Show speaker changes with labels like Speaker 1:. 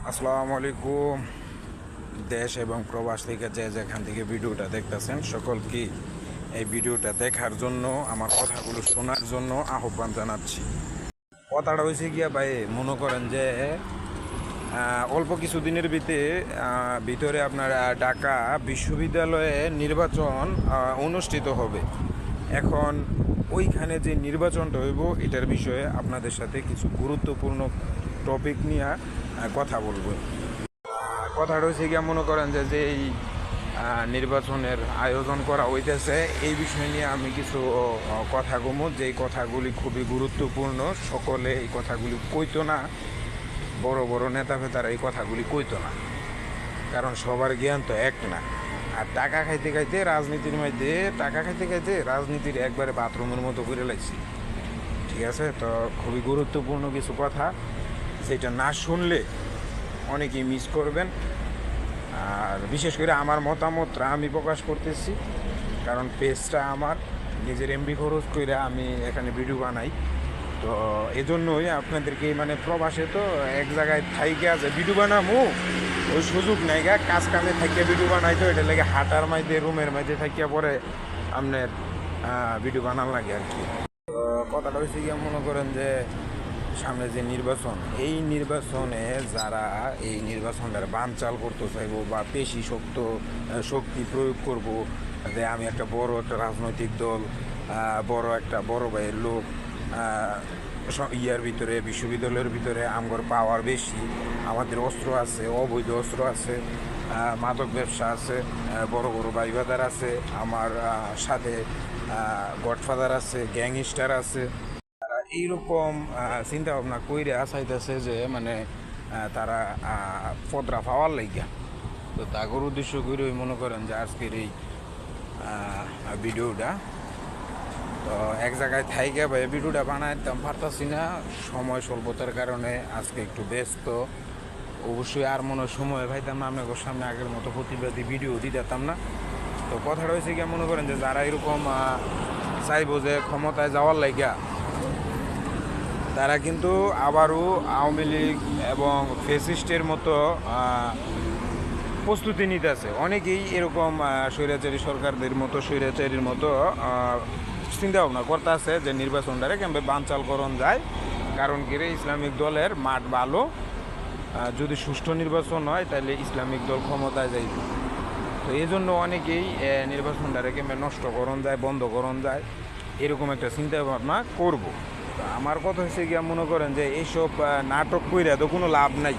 Speaker 1: আসসালামু আলাইকুম। দেশ এবং প্রবাস থেকে যেখান থেকে ভিডিওটা দেখতেছেন সকলকে এই ভিডিওটা দেখার জন্য, আমার কথাগুলো শোনার জন্য আহ্বান জানাচ্ছি। কথাটা হয়েছে গিয়া ভাই, মনে করেন যে অল্প কিছুদিনের ভিতরে আপনার ঢাকা বিশ্ববিদ্যালয়ে নির্বাচন অনুষ্ঠিত হবে। এখন ওইখানে যে নির্বাচনটা হইব এটার বিষয়ে আপনাদের সাথে কিছু গুরুত্বপূর্ণ টপিক নিয়ে কথা বলবো। কথাটা হচ্ছে গিয়া, মনে করেন যে এই নির্বাচনের আয়োজন করা হইতেছে, এই বিষয় নিয়ে আমি কিছু কথা কমু, যেই কথাগুলি খুবই গুরুত্বপূর্ণ। সকলে এই কথাগুলি কইতো না, বড় বড় নেতা ফেতারা এই কথাগুলি কইতো না, কারণ সবার জ্ঞান তো এক না। আর টাকা খাইতে খাইতে রাজনীতির মধ্যে, টাকা খাইতে খাইতে রাজনীতির একবারে বাথরুমের মতো করে লাগছি। ঠিক আছে, তো খুবই গুরুত্বপূর্ণ কিছু কথা, যেটা না শুনলে অনেকেই মিস করবেন। আর বিশেষ করে আমার মতামতটা আমি প্রকাশ করতেছি, কারণ পেজটা আমার নিজের এমবি খরচ করে আমি এখানে ভিডিও বানাই। তো এজন্যই আপনাদেরকে, মানে প্রবাসে তো এক জায়গায় থাইকে আছে ভিডিও বানামু, ওই সুযোগ নাই গা, কাজ কামে থাকিয়া ভিডিও বানাই, তো এটা লাগে হাঁটার মাঝে রুমের মাঝে থাকিয়া পরে আপনার ভিডিও বানান লাগে আর কি। তো কথাটা হয়েছে গিয়ে, মনে করেন যে সামনে যে নির্বাচন, এই নির্বাচনে যারা এই নির্বাচনটার বানচাল করতে চাইব বা পেশি শক্তি প্রয়োগ করব, যে আমি একটা বড় একটা রাজনৈতিক দল, বড় ভাইয়ের লোক, ইয়ার ভিতরে বিশ্ববিদ্যালয়ের ভিতরে আমগর পাওয়ার বেশি, আমাদের অস্ত্র আছে, অবৈধ অস্ত্র আছে, মাদক ব্যবসা আছে, বড় বড় বাইবাদার আছে, আমার সাথে গডফাদার আছে, গ্যাংস্টার আছে। এইরকম চিন্তা ভাবনা কইরে চাইতেছে যে মানে তারা পদরা পাওয়ার লাগিয়া। তো তাগর উদ্দেশ্য করে মনে করেন যে আজকের এই ভিডিওটা। তো এক জায়গায় থাইকে ভাই ভিডিওটা বানাইতাম পারতাছি না, সময় স্বল্পতার কারণে আজকে একটু ব্যস্ত। অবশ্যই আর মনে সময় পাইতাম না আপনাদের সামনে আগের মতো প্রতিবাদী ভিডিও দিতাম না। তো কথাটা হয়েছে গিয়ে, মনে করেন যে যারা এরকম চাইবো যে ক্ষমতায় যাওয়ার লাগিয়া, তারা কিন্তু আবারও আওয়ামী লীগ এবং ফেসিস্টের মতো প্রস্তুতি নিতেছে। অনেকেই এরকম স্বৈরাচারীর মতো চিন্তা ভাবনা করতে আছে যে নির্বাচনটারে কেমন বানচালকরণ যায়। কারণ কি রে, ইসলামিক দলের মাঠ ভালো, যদি সুষ্ঠু নির্বাচন হয় তাহলে ইসলামিক দল ক্ষমতায় যাইবে। তো এই জন্য অনেকেই নির্বাচনটারে কেমন নষ্টকরণ যায়, বন্ধকরণ যায়, এরকম একটা চিন্তা ভাবনা করবো। আমার কথা হচ্ছে গিয়া, মনে করেন যে এইসব নাটক কইরা তো কোনো লাভ নাই।